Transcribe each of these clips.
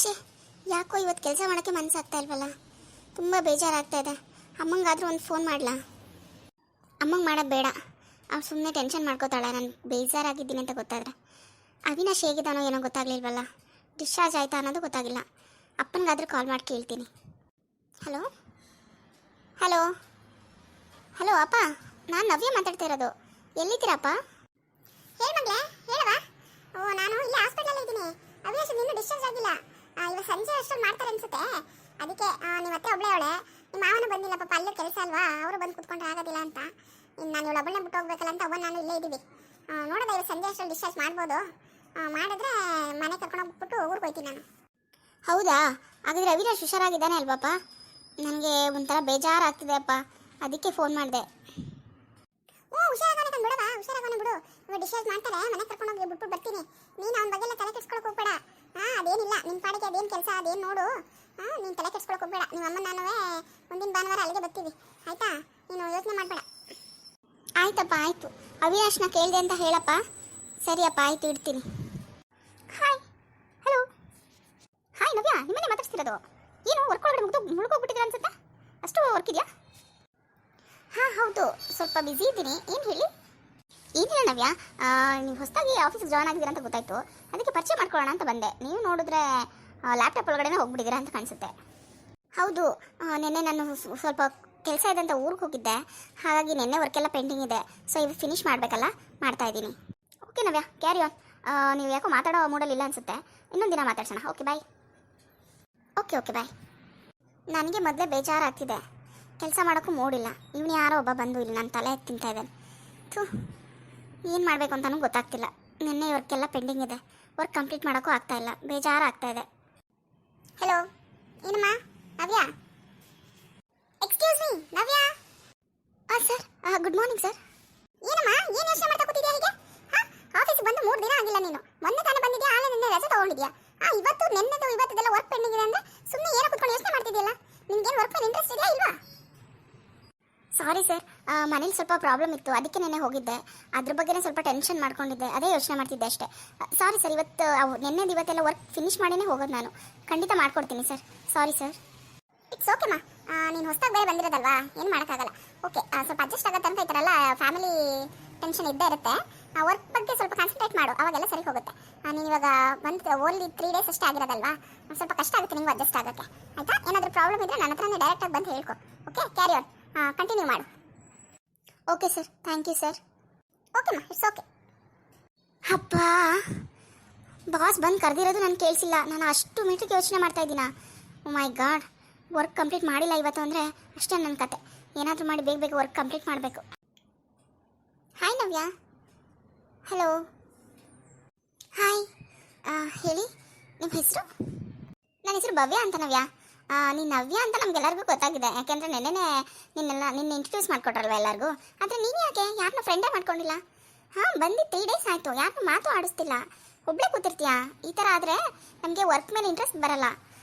ಛೇ, ಯಾಕೋ ಇವತ್ತು ಕೆಲಸ ಮಾಡೋಕ್ಕೆ ಮನಸ್ಸಾಗ್ತಾ ಇಲ್ವಲ್ಲ. ತುಂಬ ಬೇಜಾರಾಗ್ತಾ ಇದೆ. ಅಮ್ಮಂಗಾದರೂ ಒಂದು ಫೋನ್ ಮಾಡಲಾ? ಅಮ್ಮಂಗೆ ಮಾಡೋದು ಬೇಡ, ಅವ್ರು ಸುಮ್ಮನೆ ಟೆನ್ಷನ್ ಮಾಡ್ಕೋತಾಳೆ. ನಾನು ಬೇಜಾರಾಗಿದ್ದೀನಿ ಅಂತ ಗೊತ್ತಾದರೆ. ಅವಿನಾಶ್ ಹೇಗಿದ್ದಾನೋ ಏನೋ ಗೊತ್ತಾಗಲಿಲ್ವಲ್ಲ. ಡಿಸ್ಚಾರ್ಜ್ ಆಯಿತಾ ಅನ್ನೋದು ಗೊತ್ತಾಗಿಲ್ಲ. ಅಪ್ಪನಿಗಾದರೂ ಕಾಲ್ ಮಾಡಿ ಕೇಳ್ತೀನಿ. ಹಲೋ ಹಲೋ ಹಲೋ ಅಪ್ಪ, ನಾನು ನವ್ಯ ಮಾತಾಡ್ತಾ ಇರೋದು. ಎಲ್ಲಿದ್ದೀರಪ್ಪ? ಹೇಳಿ ಮಗಳೇ, ಹೇಳವಾ? ಓ, ನಾನು ಇಲ್ಲಿ ಹಾಸ್ಪಿಟಲ್ ಇದ್ದೀನಿ. ಅವಿನಾಶ್ ಇನ್ನೂ ಡಿಸ್ಚಾರ್ಜ್ ಆಗಿಲ್ಲ. ಇವಾಗ ಸಂಜೆ ಅಷ್ಟೊಂದು ಮಾಡ್ತಾರೆ ಅನ್ಸುತ್ತೆ. ಅದಕ್ಕೆ ನೀವು ಅತ್ತೆ ಒಬ್ಬಳೇ ಅವಳೆ. ನಿಮ್ಮ ಮಾವನು ಬಂದಿಲ್ಲ ಪಾಪ, ಅಲ್ಲೇ ಕೆಲಸ ಅಲ್ವಾ, ಅವರು ಬಂದು ಕುತ್ಕೊಂಡ್ರೆ ಆಗೋದಿಲ್ಲ ಅಂತ ಇನ್ನು ನಾನು ಇವಳು ಒಬ್ಬಳನ್ನ ಬಿಟ್ಟು ಹೋಗ್ಬೇಕಲ್ಲ ಅಂತ ಅವ್ವ ನಾನು ಇಲ್ಲೇ ಇದ್ದೀವಿ. ನೋಡೋದ ಇವಾಗ ಸಂಜೆ ಅಷ್ಟೊಂದು ಡಿಸ್ಚಾರ್ಜ್ ಮಾಡ್ಬೋದು. ಮಾಡಿದ್ರೆ ಮನೆ ಕರ್ಕೊಂಡೋಗ್ಬಿಟ್ಟು ಊರಿಗೆ ಹೋಗ್ತೀನಿ ನಾನು. ಹೌದಾ? ಹಾಗಾದರೆ ಅವಿನಾಶ್ ಹುಷಾರಾಗಿದ್ದಾನೆ ಅಲ್ವಪ್ಪ? ನನಗೆ ಒಂಥರ ಬೇಜಾರಾಗ್ತಿದೆ ಅಪ್ಪ, ಅದಕ್ಕೆ ಫೋನ್ ಮಾಡಿದೆ. ಓ, ಹುಷಾರಾಗೋಣ ಕಣ್ ಬಿಡವಾ, ಹುಷಾರಾಗೋಣ ಬಿಡು. ಇವಾಗ ಡಿಸ್ಚಾರ್ಜ್ ಮಾಡ್ತಾರೆ, ಮನೆ ಕರ್ಕೊಂಡೋಗಿ ಬಿಟ್ಬಿಟ್ಟು ಬರ್ತೀನಿ. ನೀನು ಅವನ ಬಗ್ಗೆ ಎಲ್ಲ ತಲೆ ಕೆಡ್ಸ್ಕೊಳಕ್ಕೆ ಹೋಗ್ಬೇಡ. ಅದೇನಿಲ್ಲ, ನಿನ್ನ ಪಾಡಿಗೆ ಅದೇನು ಕೆಲಸ ಅದೇನು ನೋಡು. ನೀನು ತಲೆ ಕೆಡ್ಸ್ಕೊಳಕ್ಕೆ ಹೋಗ್ಬೇಡ. ನಿಮ್ಮ ಅಮ್ಮ ನಾನುವೇ ಮುಂದಿನ ಭಾನುವಾರ ಅಲ್ಲಿಗೆ ಬರ್ತೀವಿ, ಆಯಿತಾ? ನೀನು ಯೋಚನೆ ಮಾಡಬೇಡ. ಆಯ್ತಪ್ಪ, ಆಯಿತು. ಅವಿನಾಶ್ನ ಕೇಳಿದೆ ಅಂತ ಹೇಳಪ್ಪ. ಸರಿಯಪ್ಪ, ಆಯಿತು, ಇಡ್ತೀನಿ. Hi, hello. ಹಾಯ್ ನವ್ಯ, ನಿಮ್ಮನ್ನೇ ಮಾತಾಡ್ತಿರೋದು. ಏನು ವರ್ಕ್ ಒಳಗಡೆ ಮುಳುಗೋಗ್ಬಿಟ್ಟಿದ್ರೆ ಅನ್ಸುತ್ತೆ. ಅಷ್ಟು ವರ್ಕ್ ಇದೆಯಾ? ಹಾಂ ಹೌದು, ಸ್ವಲ್ಪ ಬ್ಯುಸಿ ಇದ್ದೀನಿ. ಏನು ಹೇಳಿ? ಏನಿಲ್ಲ ನವ್ಯ, ನೀವು ಹೊಸದಾಗಿ ಆಫೀಸಿಗೆ ಜಾಯ್ನ್ ಆಗಿದ್ದೀರಾ ಅಂತ ಗೊತ್ತಾಯಿತು. ಅದಕ್ಕೆ ಪರಿಚಯ ಮಾಡ್ಕೊಳ್ಳೋಣ ಅಂತ ಬಂದೆ. ನೀವು ನೋಡಿದ್ರೆ ಲ್ಯಾಪ್ಟಾಪ್ ಒಳಗಡೆ ಹೋಗ್ಬಿಟ್ಟಿದ್ದೀರಾ ಅಂತ ಕಾಣಿಸುತ್ತೆ. ಹೌದು, ನಿನ್ನೆ ನಾನು ಸ್ವಲ್ಪ ಕೆಲಸ ಇದೆ ಅಂತ ಊರಿಗೆ ಹೋಗಿದ್ದೆ. ಹಾಗಾಗಿ ನಿನ್ನೆ ವರ್ಕೆಲ್ಲ ಪೆಂಡಿಂಗ್ ಇದೆ. ಸೊ ಇವಾಗ ಫಿನಿಶ್ ಮಾಡಬೇಕಲ್ಲ, ಮಾಡ್ತಾ ಇದ್ದೀನಿ. Okay Navya, carry on. ನೀವು ಯಾಕೋ ಮಾತಾಡೋ ಮೂಡಲ್ಲಿ ಇಲ್ಲ ಅನಿಸುತ್ತೆ. ಇನ್ನೊಂದು ದಿನ ಮಾತಾಡ್ಸೋಣ. Okay bye. Okay bye. ನನಗೆ ಮೊದಲೇ ಬೇಜಾರಾಗ್ತಿದೆ, ಕೆಲಸ ಮಾಡೋಕ್ಕೂ ಮೂಡಿಲ್ಲ. ಇವನು ಯಾರೋ ಒಬ್ಬ ಬಂದು ಇಲ್ಲಿ ನನ್ನ ತಲೆ ತಿಂತಾ ಇದ್ದಾನೆ. ಥೂ, ಏನು ಮಾಡಬೇಕು ಅಂತಲೂ ಗೊತ್ತಾಗ್ತಿಲ್ಲ. ನಿನ್ನೆ ವರ್ಕೆಲ್ಲ ಪೆಂಡಿಂಗ್ ಇದೆ. ವರ್ಕ್ ಕಂಪ್ಲೀಟ್ ಮಾಡೋಕ್ಕೂ ಆಗ್ತಾಯಿಲ್ಲ, ಬೇಜಾರಾಗ್ತಾ ಇದೆ. ಹಲೋ, ಏನಮ್ಮ? Navya? Excuse me, Navya? Sir, good morning sir. ಏನಮ್ಮ, ಏನು ಯೋಚನೆ ಮಾಡ್ತಾ ಕೂತಿದ್ಯಾ ಹೀಗೆ? ಆಫೀಸ್ಗೆ ಬಂದು 3 ದಿನ ಆಗಿಲ್ಲ. ನೀನು ಮೊನ್ನೆ ತಾನೇ ಬಂದಿದ್ಯಾ, ಆಳೆ ನಿನ್ನೆ ರಜೆ ತಗೊಂಡಿದ್ಯಾ. ಇವತ್ತು ನೆನ್ನೆದು ಇವತ್ತದೆಲ್ಲ ವರ್ಕ್ ಪೆಂಡಿಂಗ್ ಇದೆ ಅಂದರೆ ಸುಮ್ಮನೆ ಏನೋ ಕುತ್ಕೊಂಡು ಯೋಚನೆ ಮಾಡ್ತಿದ್ಯಲ್ಲ. ನಿನ್ಗೇನು ವರ್ಕ್ ಮೇಲೆ ಇಂಟ್ರೆಸ್ಟ್ ಇಲ್ಲ ಇಲ್ವಾ? ಸಾರಿ ಸರ್, ಮನೇಲಿ ಸ್ವಲ್ಪ ಪ್ರಾಬ್ಲಮ್ ಇತ್ತು, ಅದಕ್ಕೆ ನೆನ್ನೆ ಹೋಗಿದ್ದೆ. ಅದ್ರ ಬಗ್ಗೆನೇ ಸ್ವಲ್ಪ ಟೆನ್ಷನ್ ಮಾಡ್ಕೊಂಡಿದ್ದೆ, ಅದೇ ಯೋಚನೆ ಮಾಡ್ತಿದ್ದೆ ಅಷ್ಟೇ. ಸಾರಿ ಸರ್, ಇವತ್ತು ನೆನ್ನೆದು ಇವತ್ತೆಲ್ಲ ವರ್ಕ್ ಫಿನಿಶ್ ಮಾಡಿನೇ ಹೋಗೋದು ನಾನು. ಖಂಡಿತ ಮಾಡ್ಕೊಡ್ತೀನಿ ಸರ್. Sorry sir. ಇಟ್ಸ್ ಓಕೆಮ್ಮ. ನೀನು ಹೊಸದಾಗಿ ಬೇರೆ ಬಂದಿರೋದಲ್ವಾ, ಏನು ಮಾಡೋಕ್ಕಾಗಲ್ಲ. ಓಕೆ, ಸ್ವಲ್ಪ ಅಡ್ಜಸ್ಟ್ ಆಗತ್ತೆ ಅಂತ. ಈ ಥರ ಎಲ್ಲ ಫ್ಯಾಮಿಲಿ ಟೆನ್ಷನ್ ಇದ್ದೇ ಇರುತ್ತೆ. ವರ್ಕ್ ಬಗ್ಗೆ ಸ್ವಲ್ಪ ಕಾನ್ಸಂಟ್ರೇಟ್ ಮಾಡು, ಅವಾಗೆಲ್ಲ ಸರಿ ಹೋಗುತ್ತೆ. ನೀನು ಇವಾಗ ಬಂದು ಓನ್ಲಿ 3 ಡೇಸ್ ಅಷ್ಟೇ ಆಗಿರೋದಲ್ವಾ, ಸ್ವಲ್ಪ ಕಷ್ಟ ಆಗುತ್ತೆ ನಿಂಗೆ ಅಡ್ಜಸ್ಟ್ ಆಗೋಕ್ಕೆ, ಆಯಿತಾ? ಏನಾದರೂ ಪ್ರಾಬ್ಲಮ್ ಇದ್ದರೆ ನನ್ನ ಹತ್ರನೇ ಡೈರೆಕ್ಟಾಗಿ ಬಂದು ಹೇಳ್ಕೊ. ಓಕೆ, ಕ್ಯಾರಿ ಆನ್, ಕಂಟಿನ್ಯೂ ಮಾಡು. Okay sir, thank you sir. ಓಕೆಮ್ಮ, ಇಟ್ಸ್ ಓಕೆ. ಅಪ್ಪ, ಬಾಸ್ ಬಂದು ಕರೆದಿರೋದು ನನಗೆ ಕೇಳಿಸಿಲ್ಲ. ನಾನು ಅಷ್ಟು ಮೀಟಿಗೆ ಯೋಚನೆ ಮಾಡ್ತಾ ಇದ್ದೀನಾ. Oh my God, work complete ಮಾಡಿಲ್ಲ ಇವತ್ತು ಅಂದರೆ ಅಷ್ಟೇ ನನ್ನ ಕತೆ. ಏನಾದರೂ ಮಾಡಿ ಬೇಗ ವರ್ಕ್ ಕಂಪ್ಲೀಟ್ ಮಾಡಬೇಕು. ಹಾಯ್ ನವ್ಯ. ಹಲೋ. ಹಾಯ್, ಹೇಳಿ, ನಿಮ್ಮ ಹೆಸರು? ನನ್ನ ಹೆಸರು ಭವ್ಯ ಅಂತ ನವ್ಯ. ನೀನು ನವ್ಯ ಅಂತ ನಮಗೆಲ್ಲರಿಗೂ ಗೊತ್ತಾಗಿದೆ, ಯಾಕೆಂದರೆ ನಿನ್ನೆ ಇಂಟ್ರೊಡ್ಯೂಸ್ ಮಾಡಿಕೊಟ್ರಲ್ವ ಎಲ್ಲರಿಗೂ. ಆದರೆ ನೀನು ಯಾಕೆ ಯಾರನ್ನೂ ಫ್ರೆಂಡೇ ಮಾಡ್ಕೊಂಡಿಲ್ಲ? ಬಂದು 3 ಡೇಸ್ ಆಯಿತು, ಯಾರನ್ನೂ ಮಾತು ಆಡಿಸ್ತಿಲ್ಲ, ಒಬ್ಬಳೇ ಕೂತಿರ್ತೀಯಾ? ಈ ಥರ ಆದರೆ ನಮಗೆ ವರ್ಕ್ ಮೇಲೆ ಇಂಟ್ರೆಸ್ಟ್ ಬರಲ್ಲ.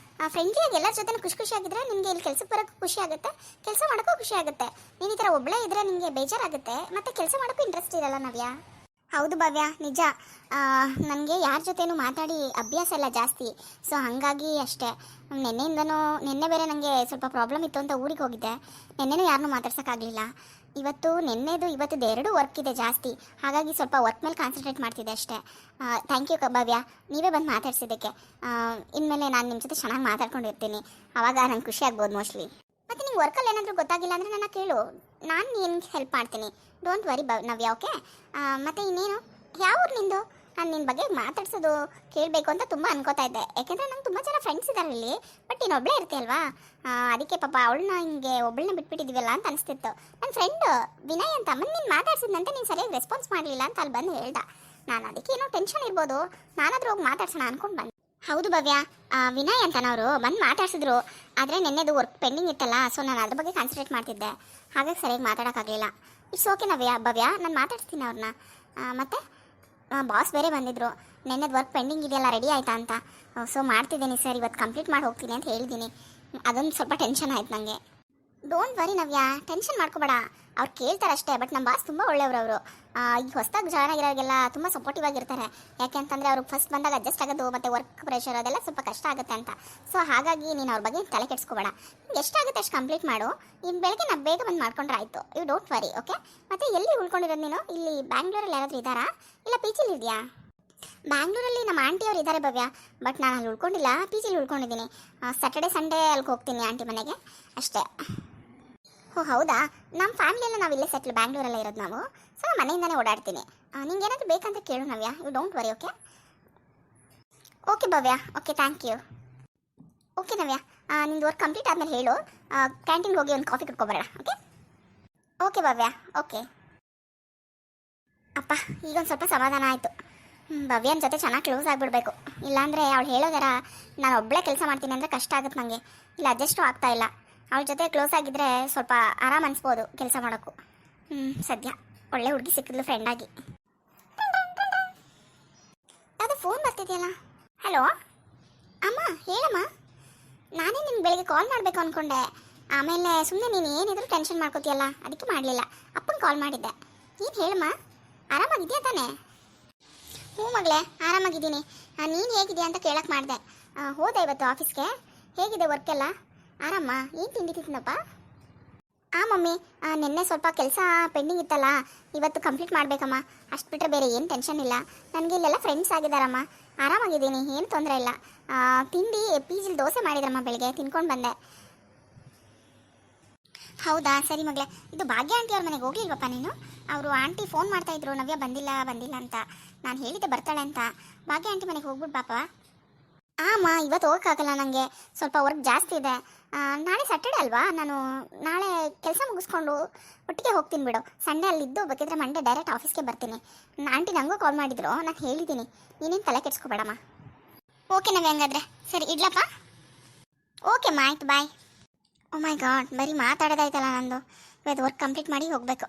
ಫ್ರೆಂಡ್ಲಿಯಾಗಿ ಎಲ್ಲರ ಜೊತೆ ಖುಷಿಯಾಗಿದ್ದರೆ ನಿಮಗೆ ಇಲ್ಲಿ ಕೆಲಸಕ್ಕೆ ಬರೋಕ್ಕೂ ಖುಷಿ ಆಗುತ್ತೆ, ಕೆಲಸ ಮಾಡೋಕ್ಕೂ ಖುಷಿ ಆಗುತ್ತೆ. ನೀನು ಈ ಥರ ಒಬ್ಬಳೇ ಇದ್ದರೆ ನಿಮಗೆ ಬೇಜಾರಾಗುತ್ತೆ, ಮತ್ತು ಕೆಲಸ ಮಾಡೋಕ್ಕೂ ಇಂಟ್ರೆಸ್ಟ್ ಇರಲ್ಲ ನವ್ಯ. ಹೌದು ಭವ್ಯ, ನಿಜ. ನನಗೆ ಯಾರ ಜೊತೆನೂ ಮಾತಾಡಿ ಅಭ್ಯಾಸ ಇಲ್ಲ ಜಾಸ್ತಿ. ಸೊ ಹಾಗಾಗಿ ಅಷ್ಟೇ. ನಿನ್ನೆ ಬೇರೆ ನನಗೆ ಸ್ವಲ್ಪ ಪ್ರಾಬ್ಲಮ್ ಇತ್ತು ಅಂತ ಊರಿಗೆ ಹೋಗಿದ್ದೆ. ನಿನ್ನೆನೂ ಯಾರನ್ನೂ ಮಾತಾಡ್ಸೋಕ್ಕಾಗಲಿಲ್ಲ. ನಿನ್ನೆದು ಇವತ್ತದು 2 ವರ್ಕ್ ಇದೆ ಜಾಸ್ತಿ. ಹಾಗಾಗಿ ಸ್ವಲ್ಪ ವರ್ಕ್ ಮೇಲೆ ಕಾನ್ಸಂಟ್ರೇಟ್ ಮಾಡ್ತಿದ್ದೆ ಅಷ್ಟೇ. ಥ್ಯಾಂಕ್ ಯು ಭವ್ಯ, ನೀವೇ ಬಂದು ಮಾತಾಡ್ಸಿದ್ದಕ್ಕೆ. ಇನ್ಮೇಲೆ ನಾನು ನಿಮ್ಮ ಜೊತೆ ಚೆನ್ನಾಗಿ ಮಾತಾಡ್ಕೊಂಡಿರ್ತೀನಿ, ಆವಾಗ ನಂಗೆ ಖುಷಿ ಆಗ್ಬೋದು ಮೋಸ್ಟ್ಲಿ. ಮತ್ತು ನಿಂಗೆ ವರ್ಕಲ್ಲಿ ಏನಾದರೂ ಗೊತ್ತಾಗಿಲ್ಲ ಅಂದರೆ ನನ್ನ ಕೇಳು, ನಾನು ನಿನ್ಗೆ ಹೆಲ್ಪ್ ಮಾಡ್ತೀನಿ. Don't worry Navya, okay? ಮತ್ತು ಇನ್ನೇನು, ಯಾವ ಊರು ನಿಂದು? ನಾನು ನಿನ್ನ ಬಗ್ಗೆ ಮಾತಾಡ್ಸೋದು ಕೇಳಬೇಕು ಅಂತ ತುಂಬ ಅನ್ಕೋತಾ ಇದ್ದೆ, ಯಾಕೆಂದರೆ ನಂಗೆ ತುಂಬ ಜನ ಫ್ರೆಂಡ್ಸ್ ಇದ್ದಾರೆ ಇಲ್ಲಿ. ಬಟ್ ನೀನು ಒಬ್ಬಳೇ ಇರ್ತೀಯಲ್ವಾ, ಅದಕ್ಕೆ ಪಾಪ ಅವಳನ್ನ ಹಿಂಗೆ ಒಬ್ಬಳನ್ನ ಬಿಟ್ಬಿಟ್ಟಿದ್ದೀವಲ್ಲ ಅಂತ ಅನಿಸ್ತಿತ್ತು. ನನ್ನ ಫ್ರೆಂಡ್ ವಿನಯ್ ಅಂತ ನೀನು ಮಾತಾಡ್ಸಿದ್ನಂತೆ, ನೀನು ಸರಿಯಾಗಿ ರೆಸ್ಪಾನ್ಸ್ ಮಾಡಲಿಲ್ಲ ಅಂತ ಅಲ್ಲಿ ಬಂದು ಹೇಳ್ದ. ನಾನು ಅದಕ್ಕೆ ಏನೋ ಟೆನ್ಷನ್ ಇರ್ಬೋದು, ನಾನಾದರೂ ಹೋಗಿ ಮಾತಾಡ್ಸೋಣ ಅಂದ್ಕೊಂಡು ಬಂದೆ. ಹೌದು ಭವ್ಯ, ವಿನಯ್ ಅಂತನವರು ಬಂದು ಮಾತಾಡ್ಸಿದ್ರು. ಆದರೆ ನೆನ್ನೆದು ವರ್ಕ್ ಪೆಂಡಿಂಗ್ ಇತ್ತಲ್ಲ, ಸೊ ನಾನು ಅದ್ರ ಬಗ್ಗೆ ಕಾನ್ಸಂಟ್ರೇಟ್ ಮಾಡ್ತಿದ್ದೆ, ಹಾಗಾಗಿ ಸರಿಯಾಗಿ ಮಾತಾಡೋಕ್ಕಾಗಲಿಲ್ಲ. ಇಟ್ಸ್ ಓಕೆ ಭವ್ಯ, ನಾನು ಮಾತಾಡ್ತೀನಿ ಅವ್ರನ್ನ. ಮತ್ತು ಬಾಸ್ ಬೇರೆ ಬಂದಿದ್ದರು, ನೆನ್ನೆದು ವರ್ಕ್ ಪೆಂಡಿಂಗ್ ಇದೆಯಲ್ಲ ರೆಡಿ ಆಯಿತಾ ಅಂತ. ಸೊ ಮಾಡ್ತಿದ್ದೀನಿ ಸರ್, ಇವತ್ತು ಕಂಪ್ಲೀಟ್ ಮಾಡಿ ಹೋಗ್ತೀನಿ ಅಂತ ಹೇಳಿದ್ದೀನಿ. ಅದೊಂದು ಸ್ವಲ್ಪ ಟೆನ್ಷನ್ ಆಯ್ತು ನನಗೆ. ಡೋಂಟ್ ವರಿ ನವ್ಯ, ಟೆನ್ಷನ್ ಮಾಡ್ಕೋಬೇಡ. ಅವ್ರು ಕೇಳ್ತಾರೆ ಅಷ್ಟೇ. ಬಟ್ ನಮ್ಮ ಬಾಸ್ ತುಂಬ ಒಳ್ಳೆಯವರು ಅವರು. ಈಗ ಹೊಸದಾಗಿ ಜಾಯ್ನ್ ಆಗಿರೋರಿಗೆಲ್ಲ ತುಂಬ ಸಪೋರ್ಟಿವ್ ಆಗಿರ್ತಾರೆ. ಯಾಕೆ ಅಂತಂದರೆ ಅವ್ರಿಗೆ ಫಸ್ಟ್ ಬಂದಾಗ ಅಡ್ಜಸ್ಟ್ ಆಗೋದು ಮತ್ತು ವರ್ಕ್ ಪ್ರೆಷರ್ ಅದೆಲ್ಲ ಸ್ವಲ್ಪ ಕಷ್ಟ ಆಗುತ್ತೆ ಅಂತ. ಸೊ ಹಾಗಾಗಿ ನೀನು ಅವ್ರ ಬಗ್ಗೆ ತಲೆ ಕೆಡಿಸ್ಕೋಬೇಡ. ಎಷ್ಟಾಗುತ್ತೆ ಅಷ್ಟು ಕಂಪ್ಲೀಟ್ ಮಾಡು. ಇನ್ನು ಬೆಳಗ್ಗೆ ನಾನು ಬೇಗ ಬಂದು ಮಾಡ್ಕೊಂಡ್ರೆ ಆಯಿತು. You don't worry, okay? ಮತ್ತು ಎಲ್ಲಿ ಉಳ್ಕೊಂಡಿರೋದು ನೀನು? ಇಲ್ಲಿ ಬ್ಯಾಂಗ್ಳೂರಲ್ಲಿ ಯಾರಾದರೂ ಇದ್ದಾರಾ, ಇಲ್ಲ ಪಿ ಜಿಲಿ ಇದೆಯಾ? ಬ್ಯಾಂಗ್ಳೂರಲ್ಲಿ ನಮ್ಮ ಆಂಟಿ ಅವ್ರು ಇದ್ದಾರೆ ಭವ್ಯ. ಬಟ್ ನಾನು ಅಲ್ಲಿ ಉಳ್ಕೊಂಡಿಲ್ಲ, ಪಿ ಜಿಲಿ ಉಳ್ಕೊಂಡಿದ್ದೀನಿ. ಸ್ಯಾಟರ್ಡೆ ಸಂಡೇ ಅಲ್ಲಿಗೆ ಹೋಗ್ತೀನಿ ಆಂಟಿ ಮನೆಗೆ ಅಷ್ಟೇ. ಓ ಹೌದಾ, ನಮ್ಮ ಫ್ಯಾಮಿಲಿಯೆಲ್ಲ ನಾವು ಇಲ್ಲೇ ಸೆಟ್ಲ್, ಬ್ಯಾಂಗ್ಳೂರಲ್ಲೇ ಇರೋದು ನಾವು. ಸೊ ನಾನು ಮನೆಯಿಂದನೇ ಓಡಾಡ್ತೀನಿ. ನಿಂಗೆ ಏನಾದರೂ ಬೇಕಂತ ಕೇಳು Navya, you don't worry, okay? Okay Bhavya, okay, thank you. Okay Navya, ನಿಂದು ವರ್ಕ್ ಕಂಪ್ಲೀಟ್ ಆದಮೇಲೆ ಹೇಳು. ಕ್ಯಾಂಟೀನ್ಗೆ ಹೋಗಿ ಒಂದು ಕಾಫಿ ಕುಡ್ಕೊಬರೋಣ, ಓಕೆ? Okay Bhavya, okay. ಅಪ್ಪ, ಈಗೊಂದು ಸ್ವಲ್ಪ ಸಮಾಧಾನ ಆಯಿತು. ಭವ್ಯನ ಜೊತೆ ಚೆನ್ನಾಗಿ ಕ್ಲೋಸ್ ಆಗಿಬಿಡ್ಬೇಕು. ಇಲ್ಲಾಂದರೆ ಅವಳು ಹೇಳೋದಾರ ನಾನು ಒಬ್ಬಳೇ ಕೆಲಸ ಮಾಡ್ತೀನಿ ಅಂದರೆ ಕಷ್ಟ ಆಗುತ್ತೆ ನನಗೆ. ಇಲ್ಲ ಅಡ್ಜಸ್ಟು ಆಗ್ತಾ ಇಲ್ಲ. ಅವಳ ಜೊತೆ ಕ್ಲೋಸ್ ಆಗಿದ್ದರೆ ಸ್ವಲ್ಪ ಆರಾಮ್ ಅನಿಸ್ಬೋದು ಕೆಲಸ ಮಾಡೋಕ್ಕೂ. ಸದ್ಯ ಒಳ್ಳೆ ಹುಡುಗಿ ಸಿಕ್ಕಿದ್ಲು ಫ್ರೆಂಡಾಗಿ. ಯಾವುದೋ ಫೋನ್ ಬರ್ತಿದೆಯಲ್ಲ. ಹಲೋ ಅಮ್ಮ, ಹೇಳಮ್ಮ. ನಾನೇ ನಿಮ್ಗೆ ಬೆಳಿಗ್ಗೆ ಕಾಲ್ ಮಾಡಬೇಕು ಅಂದ್ಕೊಂಡೆ. ಆಮೇಲೆ ಸುಮ್ಮನೆ ನೀನು ಏನಿದ್ರು ಟೆನ್ಷನ್ ಮಾಡ್ಕೋತೀಯಲ್ಲ, ಅದಕ್ಕೆ ಮಾಡಲಿಲ್ಲ. ಅಪ್ಪನ ಕಾಲ್ ಮಾಡಿದ್ದೆ. ಏನು ಹೇಳಮ್ಮ, ಆರಾಮಾಗಿದೆಯಾ ತಾನೇ? ಹ್ಞೂ ಮಗಳೇ, ಆರಾಮಾಗಿದ್ದೀನಿ. ನೀನು ಹೇಗಿದೆಯಾ ಅಂತ ಕೇಳಕ್ಕೆ ಮಾಡಿದೆ. ಹೋದೆ ಇವತ್ತು ಆಫೀಸ್ಗೆ. ಹೇಗಿದೆ ವರ್ಕೆಲ್ಲ? ಆರಾಮ? ಏನು ತಿಂಡಿ ತಿಂದಪ್ಪ? ಮಮ್ಮಿ, ನಿನ್ನೆ ಸ್ವಲ್ಪ ಕೆಲಸ ಪೆಂಡಿಂಗ್ ಇತ್ತಲ್ಲ, ಇವತ್ತು ಕಂಪ್ಲೀಟ್ ಮಾಡಬೇಕಮ್ಮ. ಅಷ್ಟು ಬಿಟ್ಟರೆ ಬೇರೆ ಏನು ಟೆನ್ಷನ್ ಇಲ್ಲ. ನನಗೆ ಇಲ್ಲೆಲ್ಲ ಫ್ರೆಂಡ್ಸ್ ಆಗಿದ್ದಾರಮ್ಮ. ಆರಾಮಾಗಿದ್ದೀನಿ, ಏನು ತೊಂದರೆ ಇಲ್ಲ. ತಿಂಡಿ ಪಿ ಜಿಲಿ ದೋಸೆ ಮಾಡಿದ್ರಮ್ಮ, ಬೆಳಗ್ಗೆ ತಿನ್ಕೊಂಡು ಬಂದೆ. ಹೌದಾ, ಸರಿ ಮಗಳೇ. ಇದು ಭಾಗ್ಯ ಆಂಟಿ ಅವ್ರ ಮನೆಗೆ ಹೋಗ್ಲಿಲ್ವಪ್ಪ ನೀನು? ಅವರು ಆಂಟಿ ಫೋನ್ ಮಾಡ್ತಾಯಿದ್ರು, ನವ್ಯ ಬಂದಿಲ್ಲ ಅಂತ. ನಾನು ಹೇಳಿದ್ದೆ ಬರ್ತಾಳೆ ಅಂತ. ಭಾಗ್ಯ ಆಂಟಿ ಮನೆಗೆ ಹೋಗ್ಬಿಟ್ಟು ಬಾಪ. ಅಮ್ಮ, ಇವತ್ತು ಹೋಗೋಕ್ಕಾಗಲ್ಲ, ನನಗೆ ಸ್ವಲ್ಪ ವರ್ಕ್ ಜಾಸ್ತಿ ಇದೆ. ನಾಳೆ ಸ್ಯಾಟರ್ಡೆ ಅಲ್ವಾ, ನಾನು ನಾಳೆ ಕೆಲಸ ಮುಗಿಸ್ಕೊಂಡು ಒಟ್ಟಿಗೆ ಹೋಗ್ತೀನಿ ಬಿಡು. ಸಂಡೇ ಅಲ್ಲಿದ್ದು ಬೇಕಿದ್ರೆ ಮಂಡೇ ಡೈರೆಕ್ಟ್ ಆಫೀಸ್ಗೆ ಬರ್ತೀನಿ. ಆಂಟಿ ನನಗೂ ಕಾಲ್ ಮಾಡಿದ್ರು, ನಾನು ಹೇಳಿದ್ದೀನಿ. ನೀನೇನು ತಲೆ ಕೆಡಿಸ್ಕೊಬೇಡಮ್ಮ. ಓಕೆ ನವ್ಯ, ಹಂಗಾದ್ರೆ ಸರಿ ಇಡ್ಲಪ್ಪ. ಓಕೆ ಅಮ್ಮ, ಆಯ್ತು, ಬಾಯ್. ಓ ಮೈ ಗಾಡ್, ಬರೀ ಮಾತಾಡೋದಾಯ್ತಲ್ಲ ನಂದು. ಇವತ್ತು ವರ್ಕ್ ಕಂಪ್ಲೀಟ್ ಮಾಡಿ ಹೋಗಬೇಕು.